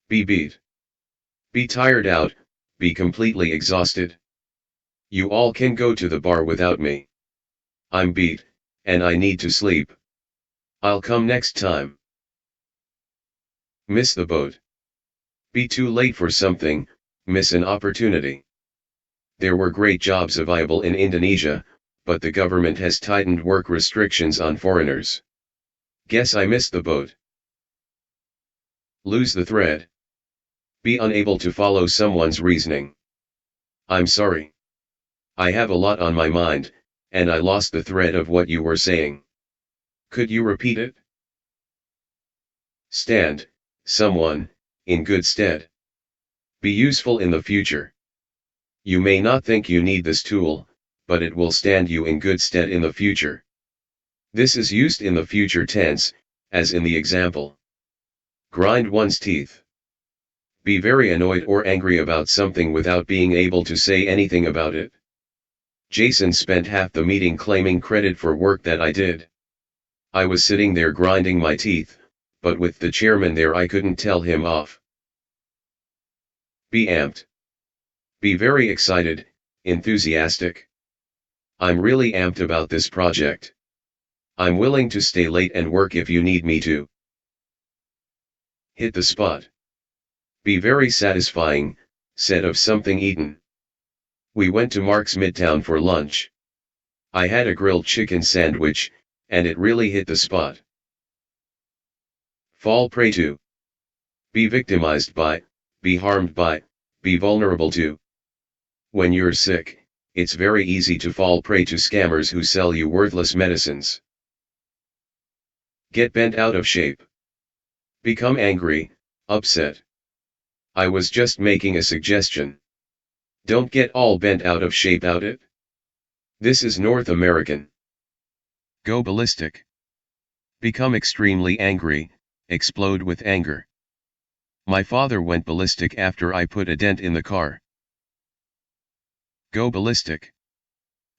Be beat. Be tired out, be completely exhausted. You all can go to the bar without me. I'm beat, and I need to sleep. I'll come next time. Miss the boat. Be too late for something, miss an opportunity. There were great jobs available in Indonesia, but the government has tightened work restrictions on foreigners. Guess I missed the boat. Lose the thread. Be unable to follow someone's reasoning. I'm sorry. I have a lot on my mind, and I lost the thread of what you were saying. Could you repeat it? Stand, someone, in good stead. Be useful in the future. You may not think you need this tool, but it will stand you in good stead in the future. This is used in the future tense, as in the example. Grind one's teeth. Be very annoyed or angry about something without being able to say anything about it. Jason spent half the meeting claiming credit for work that I did. I was sitting there grinding my teeth, but with the chairman there I couldn't tell him off. Be amped. Be very excited, enthusiastic. I'm really amped about this project. I'm willing to stay late and work if you need me to. Hit the spot. Be very satisfying, said of something eaten. We went to Mark's Midtown for lunch. I had a grilled chicken sandwich, and it really hit the spot. Fall prey to. Be victimized by, be harmed by, be vulnerable to. When you're sick, it's very easy to fall prey to scammers who sell you worthless medicines. Get bent out of shape. Become angry, upset. I was just making a suggestion. Don't get all bent out of shape out it. This is North American. Go ballistic. Become extremely angry, explode with anger. My father went ballistic after I put a dent in the car. Go ballistic.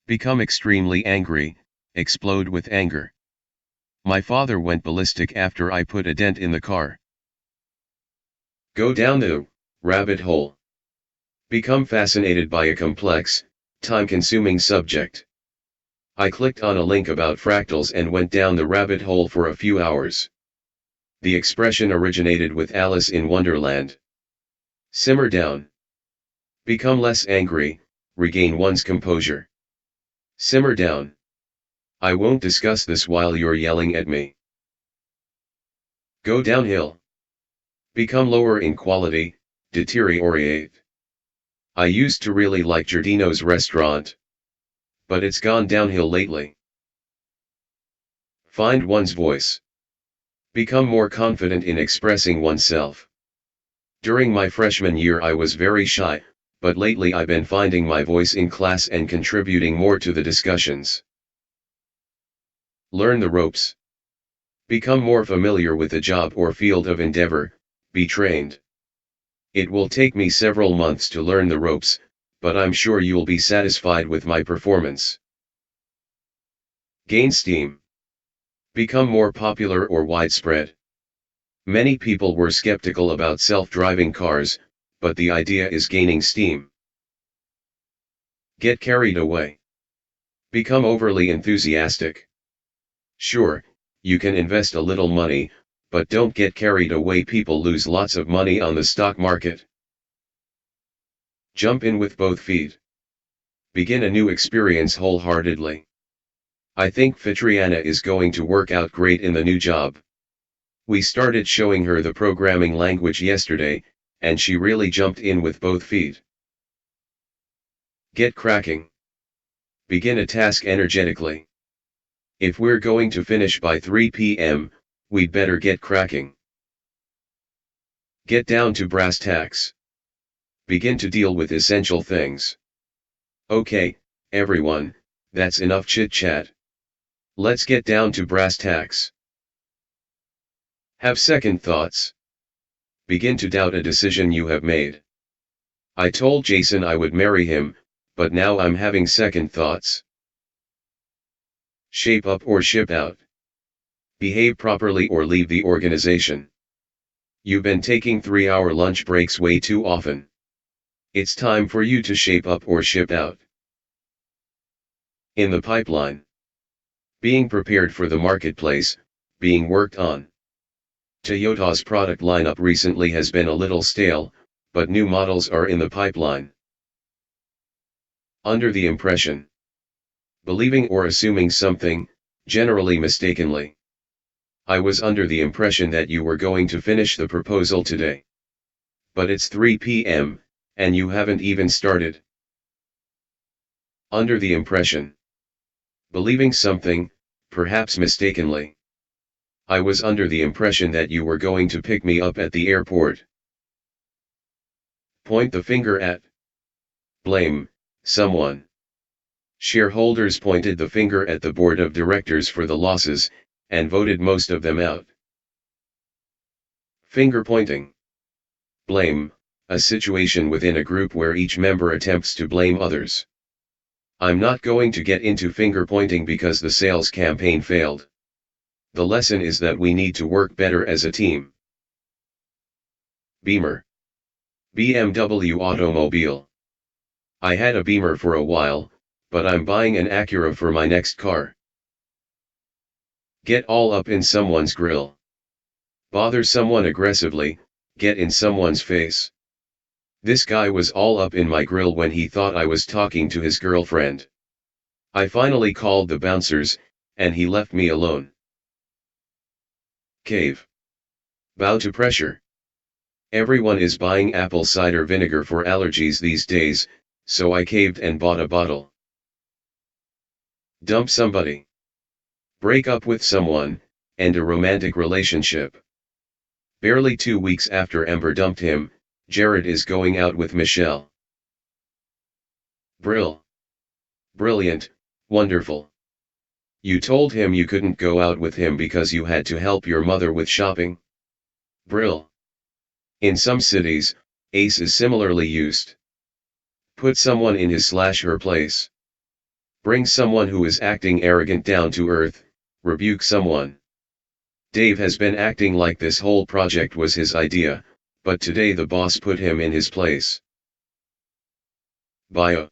Become extremely angry, explode with anger. My father went ballistic after I put a dent in the car. Go down the rabbit hole. Become fascinated by a complex, time-consuming subject. I clicked on a link about fractals and went down the rabbit hole for a few hours. The expression originated with Alice in Wonderland. Simmer down. Become less angry, regain one's composure. Simmer down. I won't discuss this while you're yelling at me. Go downhill. Become lower in quality, deteriorate. I used to really like Giardino's restaurant, but it's gone downhill lately. Find one's voice. Become more confident in expressing oneself. During my freshman year I was very shy, but lately I've been finding my voice in class and contributing more to the discussions. Learn the ropes. Become more familiar with the job or field of endeavor, be trained. It will take me several months to learn the ropes, but I'm sure you'll be satisfied with my performance. Gain steam. Become more popular or widespread. Many people were skeptical about self-driving cars, but the idea is gaining steam. Get carried away. Become overly enthusiastic. Sure, you can invest a little money, but don't get carried away. People lose lots of money on the stock market. Jump in with both feet. Begin a new experience wholeheartedly. I think Fitriana is going to work out great in the new job. We started showing her the programming language yesterday, and she really jumped in with both feet. Get cracking. Begin a task energetically. If we're going to finish by 3 p.m., we'd better get cracking. Get down to brass tacks. Begin to deal with essential things. Okay, everyone, that's enough chit-chat. Let's get down to brass tacks. Have second thoughts. Begin to doubt a decision you have made. I told Jason I would marry him, but now I'm having second thoughts. Shape up or ship out. Behave properly or leave the organization. You've been taking 3-hour lunch breaks way too often. It's time for you to shape up or ship out. In the pipeline. Being prepared for the marketplace, being worked on. Toyota's product lineup recently has been a little stale, but new models are in the pipeline. Under the impression. Believing or assuming something, generally mistakenly. I was under the impression that you were going to finish the proposal today. But it's 3 p.m., and you haven't even started. Under the impression. Believing something, perhaps mistakenly. I was under the impression that you were going to pick me up at the airport. Point the finger at. Blame, someone. Shareholders pointed the finger at the board of directors for the losses, and voted most of them out. Finger pointing. Blame, a situation within a group where each member attempts to blame others. I'm not going to get into finger pointing because the sales campaign failed. The lesson is that we need to work better as a team. Beamer. BMW automobile. I had a Beamer for a while, but I'm buying an Acura for my next car. Get all up in someone's grill. Bother someone aggressively, get in someone's face. This guy was all up in my grill when he thought I was talking to his girlfriend. I finally called the bouncers, and he left me alone. Cave. Bow to pressure. Everyone is buying apple cider vinegar for allergies these days, so I caved and bought a bottle. Dump somebody. Break up with someone, end a romantic relationship. Barely 2 weeks after Amber dumped him, Jared is going out with Michelle. Brilliant, wonderful. You told him you couldn't go out with him because you had to help your mother with shopping? In some cities, ace is similarly used. Put someone in his/her place. Bring someone who is acting arrogant down to earth, rebuke someone. Dave has been acting like this whole project was his idea, but today the boss put him in his place. Bio.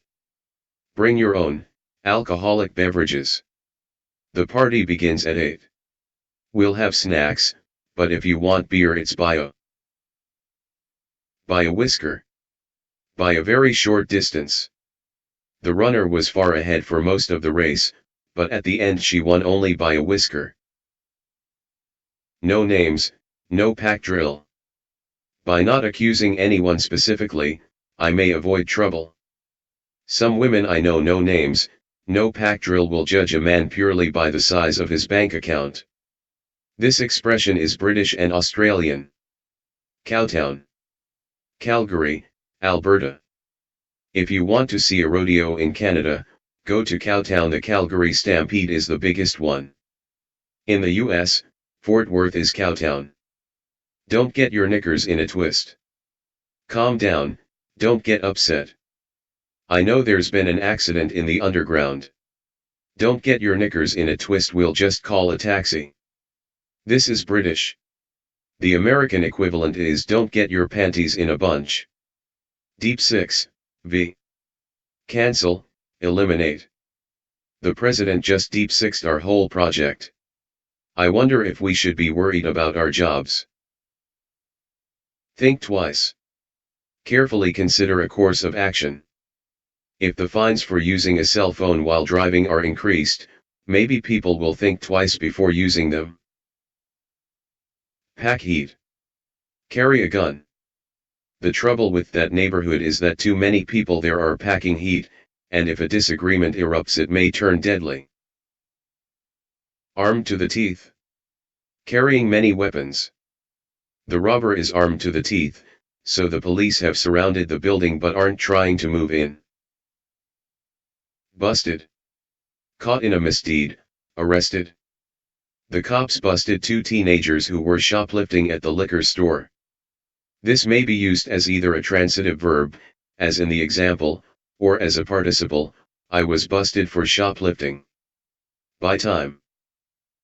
Bring your own, alcoholic beverages. The party begins at 8. We'll have snacks, but if you want beer it's bio. By a whisker. By a very short distance. The runner was far ahead for most of the race, but at the end she won only by a whisker. No names, no pack drill. By not accusing anyone specifically, I may avoid trouble. Some women I know, no names, no pack drill, will judge a man purely by the size of his bank account. This expression is British and Australian. Cowtown. Calgary, Alberta. If you want to see a rodeo in Canada, go to Cowtown. The Calgary Stampede is the biggest one. In the US, Fort Worth is Cowtown. Don't get your knickers in a twist. Calm down, don't get upset. I know there's been an accident in the underground. Don't get your knickers in a twist, we'll just call a taxi. This is British. The American equivalent is don't get your panties in a bunch. Deep 6, v. Cancel, eliminate. The president just deep sixed our whole project. I wonder if we should be worried about our jobs. Think twice. Carefully consider a course of action. If the fines for using a cell phone while driving are increased, maybe people will think twice before using them. Pack heat. Carry a gun. The trouble with that neighborhood is that too many people there are packing heat, and if a disagreement erupts it may turn deadly. Armed to the teeth. Carrying many weapons. The robber is armed to the teeth, so the police have surrounded the building but aren't trying to move in. Busted. Caught in a misdeed, arrested. The cops busted 2 teenagers who were shoplifting at the liquor store. This may be used as either a transitive verb, as in the example, or as a participle, I was busted for shoplifting. Buy time.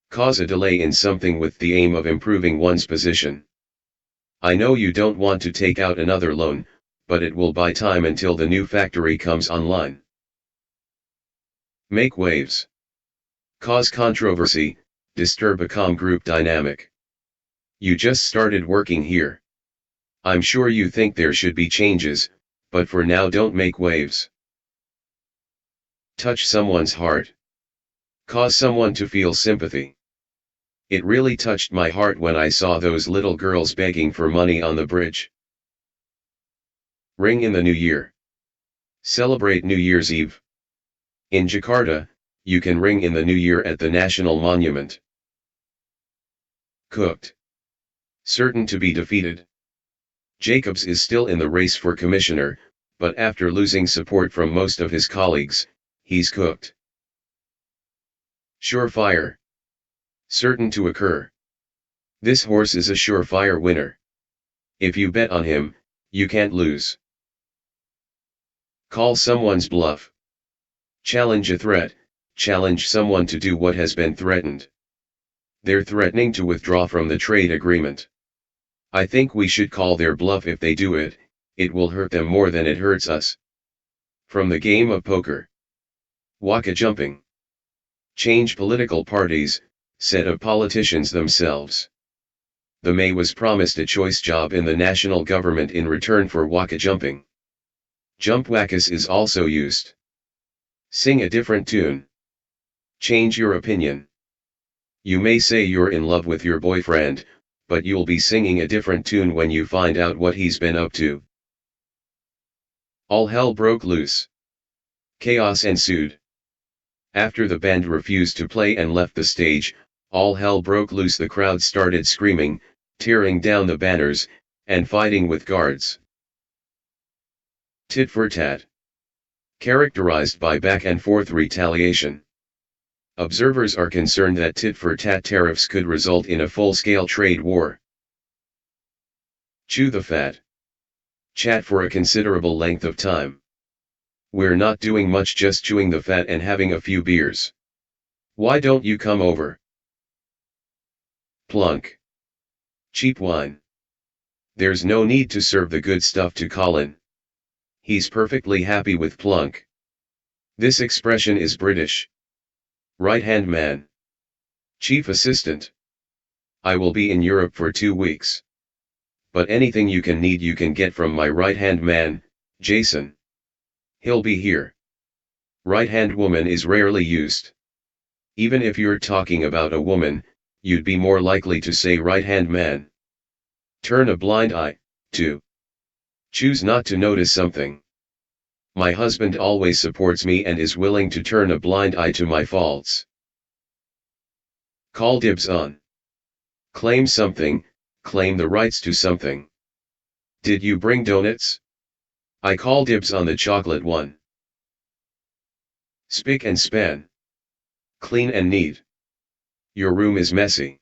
Cause a delay in something with the aim of improving one's position. I know you don't want to take out another loan, but it will buy time until the new factory comes online. Make waves. Cause controversy, disturb a calm group dynamic. You just started working here. I'm sure you think there should be changes, but for now don't make waves. Touch someone's heart. Cause someone to feel sympathy. It really touched my heart when I saw those little girls begging for money on the bridge. Ring in the New Year. Celebrate New Year's Eve. In Jakarta, you can ring in the New Year at the National Monument. Cooked. Certain to be defeated. Jacobs is still in the race for commissioner, but after losing support from most of his colleagues, he's cooked. Surefire. Certain to occur. This horse is a surefire winner. If you bet on him, you can't lose. Call someone's bluff. Challenge a threat, challenge someone to do what has been threatened. They're threatening to withdraw from the trade agreement. I think we should call their bluff. If they do it, it will hurt them more than it hurts us. From the game of poker. Waka jumping. Change political parties, said of politicians themselves. The May was promised a choice job in the national government in return for waka jumping. Jump wackas is also used. Sing a different tune. Change your opinion. You may say you're in love with your boyfriend, but you'll be singing a different tune when you find out what he's been up to. All hell broke loose. Chaos ensued. After the band refused to play and left the stage, all hell broke loose. The crowd started screaming, tearing down the banners, and fighting with guards. Tit for tat. Characterized by back-and-forth retaliation. Observers are concerned that tit-for-tat tariffs could result in a full-scale trade war. Chew the fat. Chat for a considerable length of time. We're not doing much, just chewing the fat and having a few beers. Why don't you come over? Plunk. Cheap wine. There's no need to serve the good stuff to Colin. He's perfectly happy with plunk. This expression is British. Right-hand man. Chief assistant. I will be in Europe for 2 weeks. But anything you can need you can get from my right-hand man, Jason. He'll be here. Right-hand woman is rarely used. Even if you're talking about a woman, you'd be more likely to say right-hand man. Turn a blind eye, to. Choose not to notice something. My husband always supports me and is willing to turn a blind eye to my faults. Call dibs on. Claim something, claim the rights to something. Did you bring donuts? I call dibs on the chocolate one. Spick and span. Clean and neat. Your room is messy.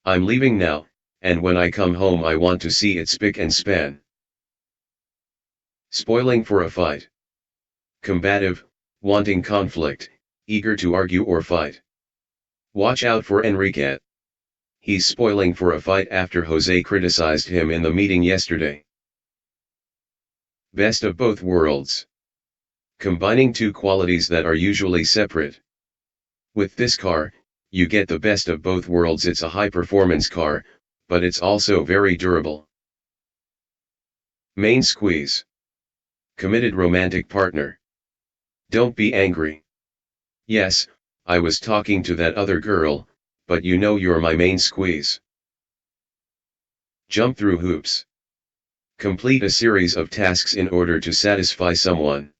I'm leaving now, and when I come home I want to see it spick and span. Spoiling for a fight. Combative, wanting conflict, eager to argue or fight. Watch out for Enrique. He's spoiling for a fight after Jose criticized him in the meeting yesterday. Best of both worlds. Combining two qualities that are usually separate. With this car, you get the best of both worlds. It's a high-performance car, but it's also very durable. Main squeeze. Committed romantic partner. Don't be angry. Yes, I was talking to that other girl, but you know you're my main squeeze. Jump through hoops. Complete a series of tasks in order to satisfy someone.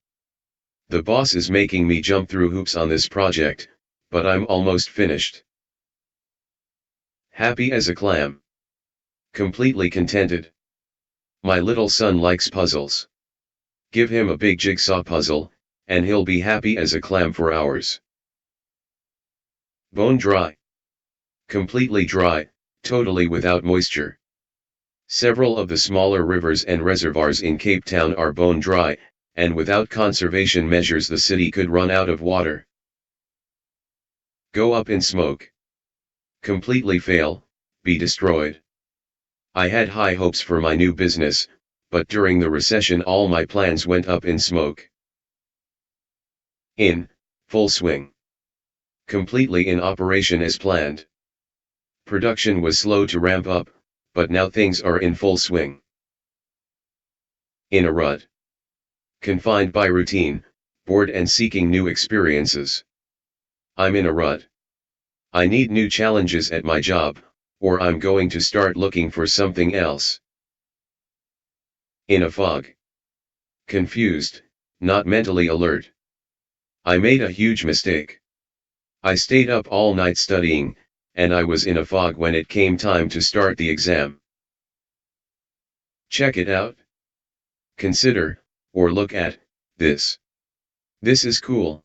The boss is making me jump through hoops on this project, but I'm almost finished. Happy as a clam. Completely contented. My little son likes puzzles. Give him a big jigsaw puzzle, and he'll be happy as a clam for hours. Bone dry. Completely dry, totally without moisture. Several of the smaller rivers and reservoirs in Cape Town are bone dry, and without conservation measures the city could run out of water. Go up in smoke. Completely fail, be destroyed. I had high hopes for my new business, but during the recession all my plans went up in smoke. In full swing. Completely in operation as planned. Production was slow to ramp up, but now things are in full swing. In a rut. Confined by routine, bored and seeking new experiences. I'm in a rut. I need new challenges at my job, or I'm going to start looking for something else. In a fog. Confused, not mentally alert. I made a huge mistake. I stayed up all night studying, and I was in a fog when it came time to start the exam. Check it out. Consider, or look at, this. This is cool.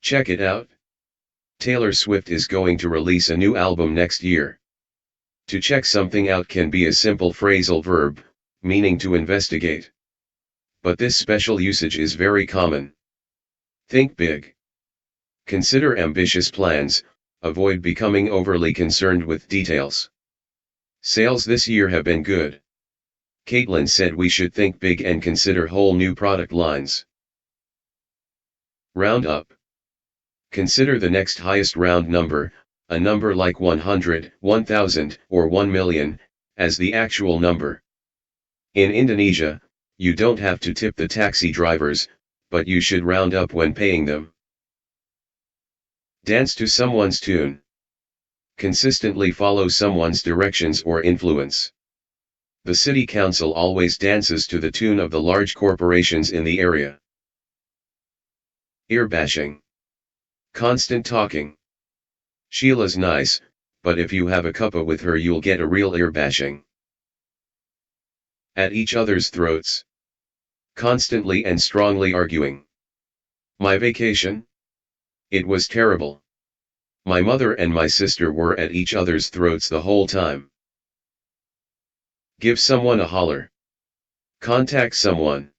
Check it out. Taylor Swift is going to release a new album next year. To check something out can be a simple phrasal verb, meaning to investigate. But this special usage is very common. Think big. Consider ambitious plans, avoid becoming overly concerned with details. Sales this year have been good. Caitlin said we should think big and consider whole new product lines. Round up. Consider the next highest round number, a number like 100, 1000, or 1 million, as the actual number. In Indonesia, you don't have to tip the taxi drivers, but you should round up when paying them. Dance to someone's tune. Consistently follow someone's directions or influence. The city council always dances to the tune of the large corporations in the area. Ear bashing. Constant talking. Sheila's nice, but if you have a cuppa with her you'll get a real ear bashing. At each other's throats. Constantly and strongly arguing. My vacation? It was terrible. My mother and my sister were at each other's throats the whole time. Give someone a holler. Contact someone.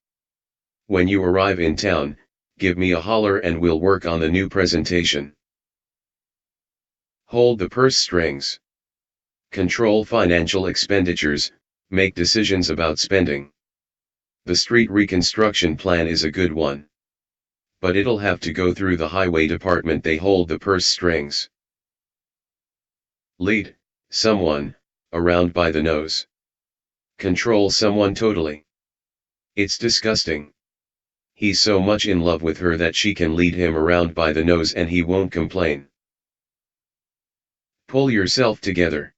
When you arrive in town, give me a holler and we'll work on the new presentation. Hold the purse strings. Control financial expenditures, make decisions about spending. The street reconstruction plan is a good one. But it'll have to go through the highway department, they hold the purse strings. Lead someone around by the nose. Control someone totally. It's disgusting. He's so much in love with her that she can lead him around by the nose and he won't complain. Pull yourself together.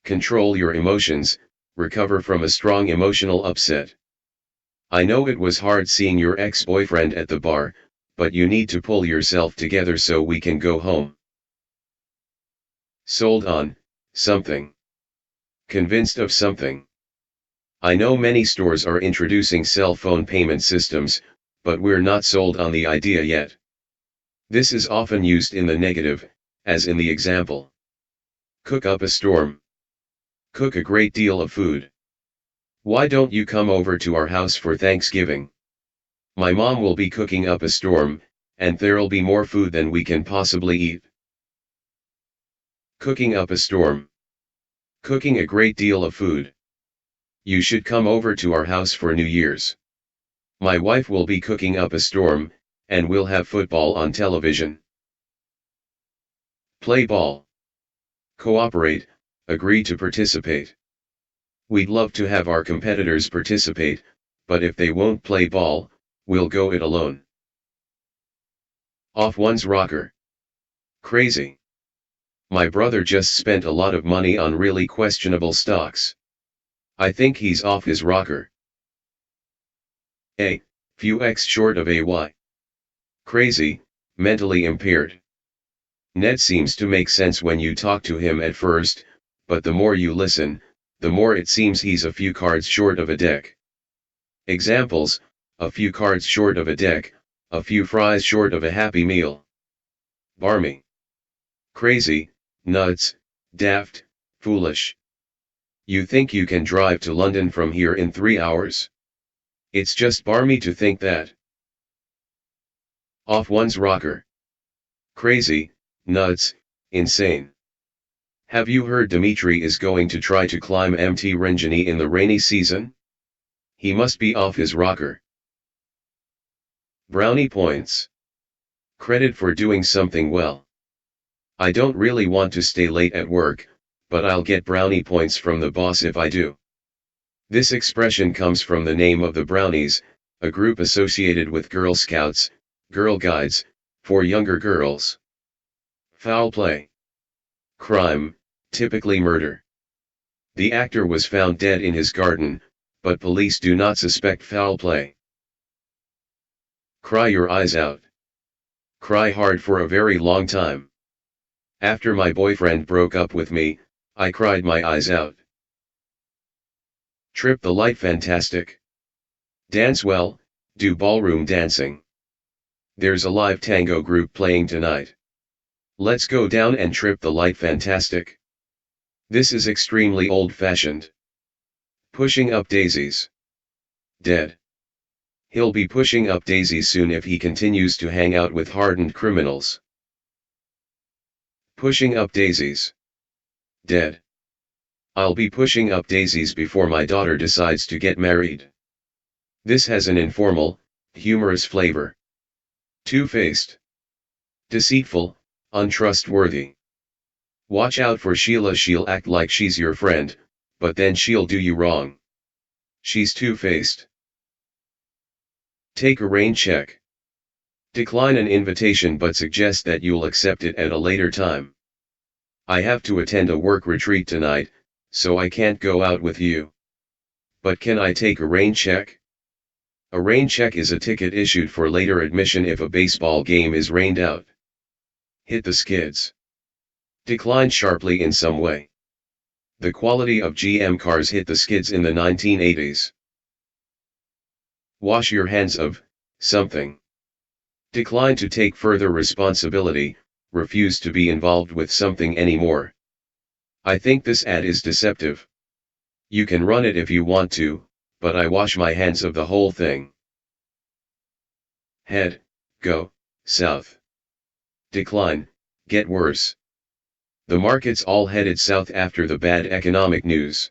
Control your emotions, recover from a strong emotional upset. I know it was hard seeing your ex-boyfriend at the bar, but you need to pull yourself together so we can go home. Sold on something. Convinced of something. I know many stores are introducing cell phone payment systems, but we're not sold on the idea yet. This is often used in the negative, as in the example. Cook up a storm. Cook a great deal of food. Why don't you come over to our house for Thanksgiving? My mom will be cooking up a storm, and there'll be more food than we can possibly eat. Cooking up a storm. Cooking a great deal of food. You should come over to our house for New Year's. My wife will be cooking up a storm, and we'll have football on television. Play ball. Cooperate, agree to participate. We'd love to have our competitors participate, but if they won't play ball, we'll go it alone. Off one's rocker. Crazy. My brother just spent a lot of money on really questionable stocks. I think he's off his rocker. A few X short of AY. Crazy, mentally impaired. Ned seems to make sense when you talk to him at first, but the more you listen, the more it seems he's a few cards short of a deck. Examples: a few cards short of a deck, a few fries short of a happy meal. Barmy. Crazy, nuts, daft, foolish. You think you can drive to London from here in 3 hours? It's just barmy to think that. Off one's rocker. Crazy, nuts, insane. Have you heard Dmitry is going to try to climb Mt. Ringini in the rainy season? He must be off his rocker. Brownie points. Credit for doing something well. I don't really want to stay late at work, but I'll get brownie points from the boss if I do. This expression comes from the name of the Brownies, a group associated with Girl Scouts, Girl Guides, for younger girls. Foul play. Crime, typically murder. The actor was found dead in his garden, but police do not suspect foul play. Cry your eyes out. Cry hard for a very long time. After my boyfriend broke up with me, I cried my eyes out. Trip the light fantastic. Dance well, do ballroom dancing. There's a live tango group playing tonight. Let's go down and trip the light fantastic. This is extremely old-fashioned. Pushing up daisies. Dead. He'll be pushing up daisies soon if he continues to hang out with hardened criminals. Pushing up daisies. Dead. I'll be pushing up daisies before my daughter decides to get married. This has an informal, humorous flavor. Two-faced. Deceitful, untrustworthy. Watch out for Sheila. She'll act like she's your friend, but then she'll do you wrong. She's two-faced. Take a rain check. Decline an invitation but suggest that you'll accept it at a later time. I have to attend a work retreat tonight, so I can't go out with you. But can I take a rain check? A rain check is a ticket issued for later admission if a baseball game is rained out. Hit the skids. Decline sharply in some way. The quality of GM cars hit the skids in the 1980s. Wash your hands of something. Decline to take further responsibility, refuse to be involved with something anymore. I think this ad is deceptive. You can run it if you want to, but I wash my hands of the whole thing. Head, go, south. Decline, get worse. The market's all headed south after the bad economic news.